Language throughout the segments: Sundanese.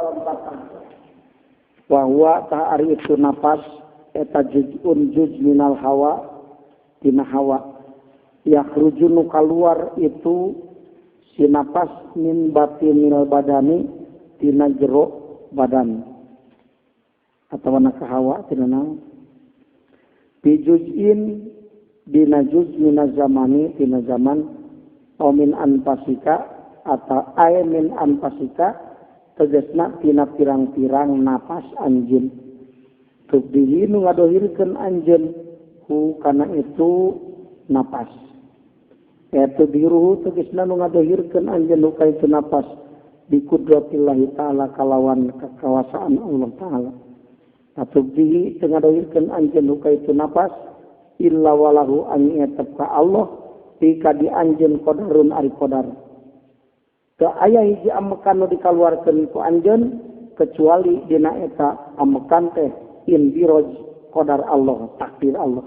kalompatan. Wa huwa ta'ari itu nafas eta juz'un juz minal hawa dina hawa. Yakhruju nu kaluar itu si nafas min batinil badani dina jero badan. Atau naka hawa tina naon. Bi juz'in dina juz minaz zamani dina zaman au min anfasika atau ay min anfasika tegasna tina pirang-pirang napas anjeun tubdihi nu ngadohirkeun anjeun hu kana itu napas eta diruhu tegasna nu ngadohirkeun anjeun hu ka itu napas bi qudratillahi taala kalawan kekuasaan Allah taala tubdihi teu ngadohirkeun anjeun hu ka itu napas illa walahu an yatqa Allah tika di anjeun qadarun ari qadar ke aya hiji amekan nu dikaluarkeun ku anjeun kecuali dina eta amekan teh indiroj qadar Allah takdir Allah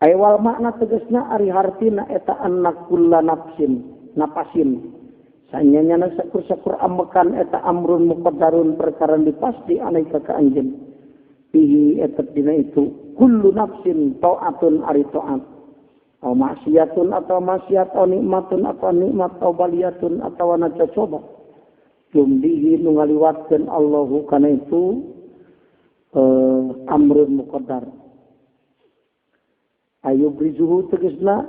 aywal makna tegasna ari hartina eta anna kullu nafsin napasin sanyana sakur-sakur amekan eta amrun muqaddarun perkara dipasti anaika ka anjeun bihi eta dina itu kullu nafsin ta'atun ari ta'at atau maksiatun atau maksiat atau nikmatun atau nikmat atau baliyatun atau wana coba jumdihi nu ngaliwatkeun Allahu kana itu amrun muqaddar ayu brizuhu tegasna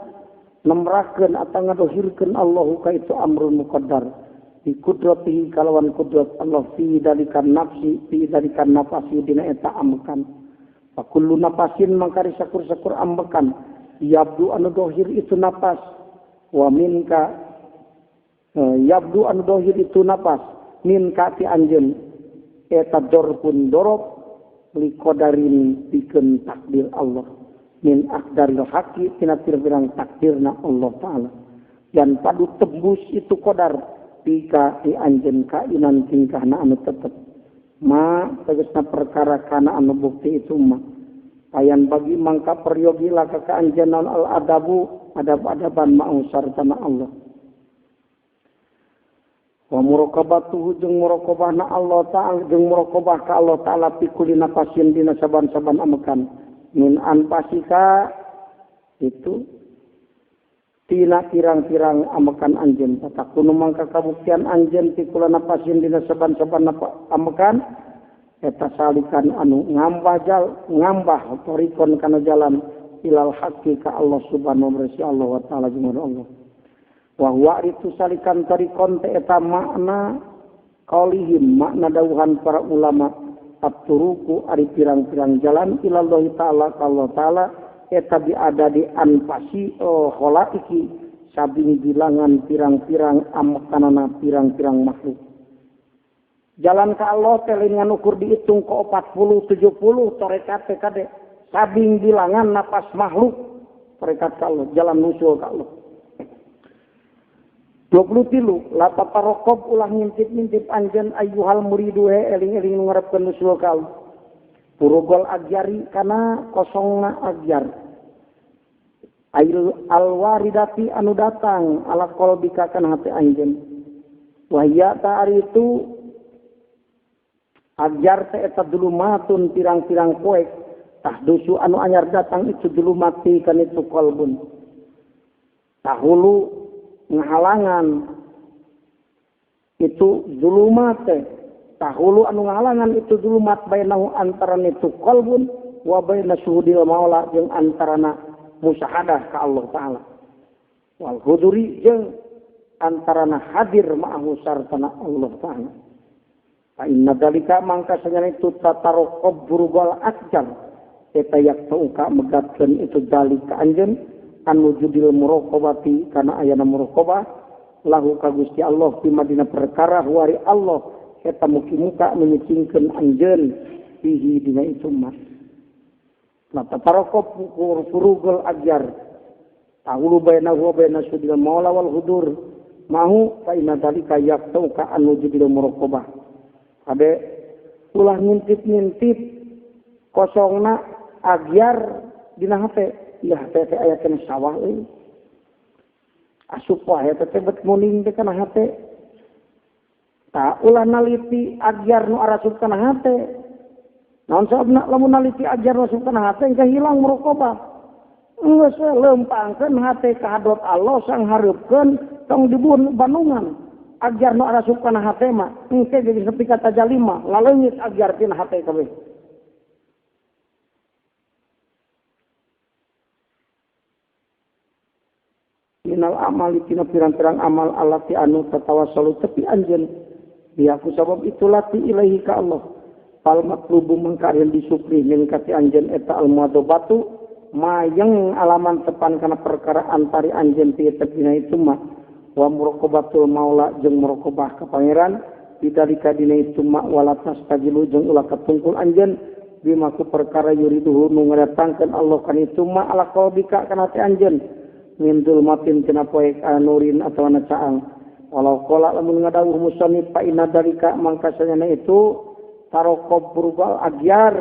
nemrakeun atau ngadohirkeun Allahu ka itu amrun muqaddar bi qudratihi kalawan qudrat Allah fi dalikan nafsi fi dalikan nafasi dina eta amkan fa kullu nafasin mangkari sakur-sakur ambekan yabdu anu dohir itu napas wa minka yabdu anu dohir itu napas minka ti anjeun eta dorpun dorob li qadarin pikeun takdir Allah min aqdaril haqi tina pirang takdirna Allah taala dan padu tembus itu qadar pika ti anjeun kainan tingkahna anu tetep ma tegasna perkara kana anu bukti itu mah ayan bagi mangka peryogi laka ka anjeunna al adabu adab-adaban ma'u sartana Allah wa muraqabatuhu jeung muraqabahna Allah taala jeung muraqabah ka Allah taala fi kulli nafasin dina saban-saban amekan min anfasika itu tina pirang-pirang amekan anjeun patakunu mangka kabuktian anjeun fi kulli nafasin dina saban-saban amekan eta salikan anu ngambah torikon kana jalan ilal haqqi ka Allah subhanahu wa ta'ala jeung Allah wa huwa itu salikan torikon te eta makna qaulihim makna dawuhan para ulama at-turuku ari pirang-pirang jalan ilallah ta'ala ka Allah ta'ala eta bi ada di anfasi khalaiki sabing bilangan pirang-pirang amekanana pirang-pirang makhluk jalan ka Allah teh lain nganukur dihitung ke 40 70 tarekat teh kade sabing bilangan napas makhluk tarekat ka Allah jalan nusul ka Allah 23 lapa parokob ulah ngintip-ngintip anjeun ayyuhal muridu eling-eling ngarepkeun nusul ka Allah purugol agyari kana kosongna agyar ail alwaridati anu datang ala qalbika kana hati anjeun wahya ta'ari itu ajar teh eta dulumatun pirang-pirang poek tahdusu anu anyar datang itu dulu mati kan itu qalbun tahulu ngahalangan itu dulumat teh tahulu anu ngahalangan itu dulumat bainahu antara itu qalbun wa baina syuhudil maula jeung antarana musyahadah ka Allah taala wal huduri jeung antarana hadir ma'ahu sartana Allah taala inna dalika mangka sanyana itu tatarokob burugol akjar eta yak tauka megatkeun itu dalika anjeun anu judil muraqabati kana ayana muraqabah lahu ka Gusti Allah fi madina perkara wari Allah eta muka menyicingkeun anjeun fihi dina itu mah la tatarokob burugol akjar tahulu bainahu wa baina sudil maula wal hudur mahu fa inna dalika yak tauka anu judil muraqabah ade ulah ngintip-ngintip kosongna agyar dina hate ya hate teh aya kana sawah euy asup wae teh bet muning teh kana hate Tak ulah naliti ajar nu arasup kana hate. Naon sababna lamun naliti ajar nu arasup kana hate engke hilang muraqabah. Geus leumpangkeun hate ka hadrat Allah sang hareupkeun tong dibun bandungan. Ajar nu arasup kana hate mah engke jadi sepi kata jalima, ngaleungit ajar tina hate kabeh. Minal amal tina pirang-pirang amal alati anu tatawassalu tepi anjeun biaku sabab itulah ti ilahi ka Allah fal matlubu mangkaryan disupri min kati anjeun eta al muadobatu mayang alaman tepan kana perkara antari anjeun ti tepina itu mah wa muraqabatul maula jeung muraqabah ka pangeran bidalika dina itu mah wala tastajilu jeung ulah katungkul anjeun bimaku perkara yuriduhu nu ngadatangkeun Allah kan itu mah ala qaulika kana ti anjeun min zulmatin tina poe nurin atawa caang. Walau qala lamun ngadawuh musannif fa inna dalika mangkasanya itu tarokob berubah agyar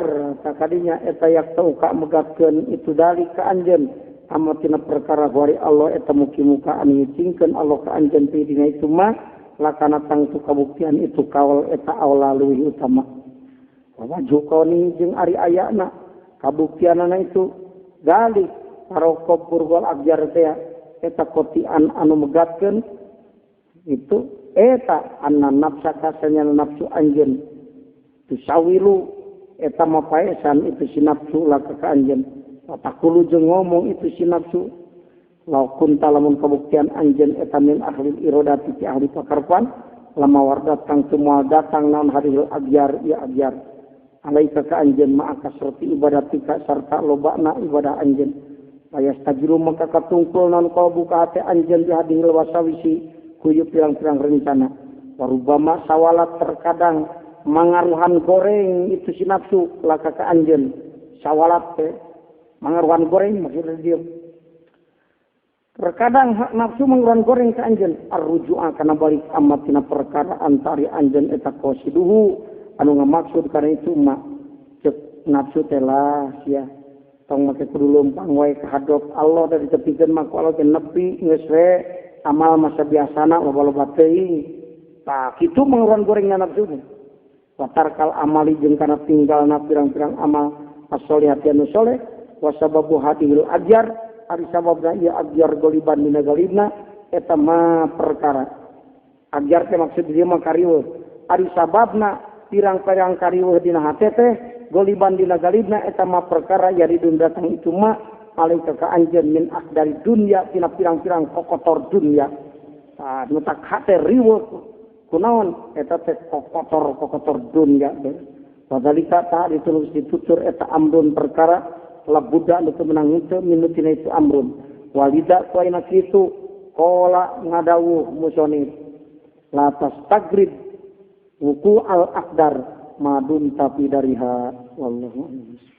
sakadinya eta yak tauka megatkeun itu dalika anjeun amatina perkara wari Allah eta mugi muka anu ngicingkeun Allah ka anjeun ti dina itu mah lakana tangtu kabuktian itu kawal eta aula leuwih utama. Wa jukoni jeung ari ayana kabuktianana itu dalik tarokob berubah agyar teh eta kotian anu megatkeun itu eta anna nafsa kasanya nafsu anjeun tusawilu eta mapaesan itu si nafsu lah ka anjeun takulu jeung ngomong itu si nafsu law kunta lamun kabuktian anjeun eta min ahli iradati ti ahli pakarpan lama wardat kang semua datang naon haril agyar ya agyar alaika ka anjeun ma akasrati ibadatika sarta lobana ibadah anjeun ayas tajiru maka katungkul naon qalbu ka ate anjeun di hadil wasawisi kuyu pirang-pirang rencana. Warubama sawalat terkadang mangaruhan goreng itu si nafsu laka ka anjeun. Sawalat teh mangaruhan goreng maksudnya dia. Terkadang nafsu mangaruhan goreng ka anjeun arruju'a kana balik amatina perkara antari anjeun eta qasiduhu anu ngamaksud kana itu mah cek nafsu teh lah sia tong make kudu leumpang wae ka hadap Allah dari tepikeun mah ku Allah teh nepi geus we amal masa biasana loba-loba teuing. Tah kitu manguran gorengna nafsu teh. Watarkal amali jeung kana tinggalna pirang-pirang amal as-solihati anu soleh wa sababu hadil ajar ari sababna ieu ajar goliban dina galibna eta mah perkara. Ajar teh maksud dia mah kariweuh. Ari sababna pirang-pirang kariweuh dina hate teh goliban dina galibna eta mah perkara yaridun datang itu mah alaika ka anjeun min dari dunia tina pirang-pirang kokotor dunia. Tah nu tak hate riweuh kunaon eta teh kokotor dunia. Padalika ta ditulis ditutur eta amrun perkara labuda nu teu menang henteu minutina itu amrun. Walida kuaina kitu qala ngadawuh musonif la tastagrib wuku al aqdar madun tapi dariha wallahu a'lam.